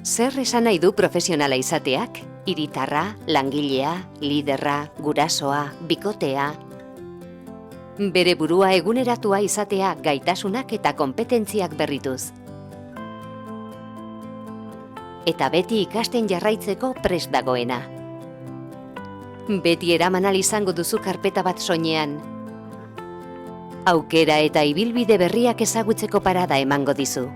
Zer esan nahi du profesionala izateak? Hiritarra, langilea, liderra, gurasoa, bikotea. Bere burua eguneratua izatea gaitasunak eta konpetentziak berrituz. Eta beti ikasten jarraitzeko prest dagoena. Beti eraman ahal izango duzu karpeta bat soinean. Aukera eta ibilbide berriak ezagutzeko parada emango dizu.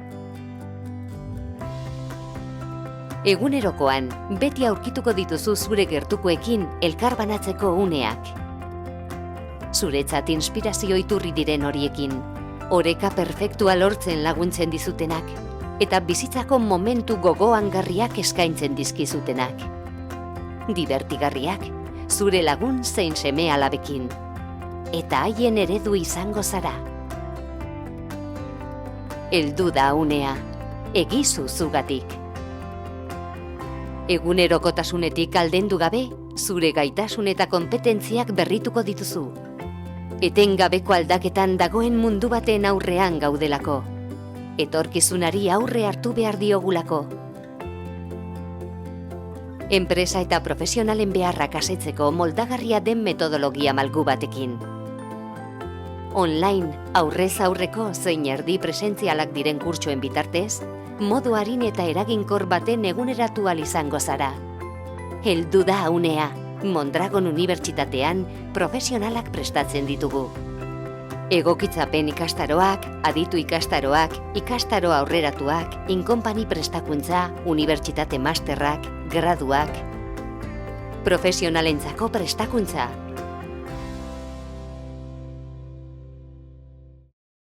Egunerokoan, beti aurkituko dituzu zure gertukoekin elkarbanatzeko uneak. Zuretzat inspirazio iturri diren horiekin, oreka perfektua lortzen laguntzen dizutenak, eta bizitzako momentu gogoangarriak eskaintzen dizkizutenak. Divertigarriak, zure lagun zein seme alabekin, eta haien eredu izango zara. Heldu da unea, egizu zugatik. Egunerokotasunetik aldendu gabe, zure gaitasun eta konpetentziak berrituko dituzu. Etengabeko aldaketan dagoen mundu baten aurrean gaudelako. Etorkizunari aurre hartu behar diogulako. Enpresa eta profesionalen beharrak asetzeko moldagarria den metodologia malgu batekin. Online, aurrez aurreko zein erdi presentzialak diren kurtsoen bitartez, modu arin eta eraginkor baten eguneratu ahal izango zara. Heldu da unea, Mondragon Unibertsitatean profesionalak prestatzen ditugu. Egokitzapen ikastaroak, aditu ikastaroak, ikastaro aurreratuak, inkonpani prestakuntza, unibertsitate masterrak, graduak. Profesionalentzako prestakuntza,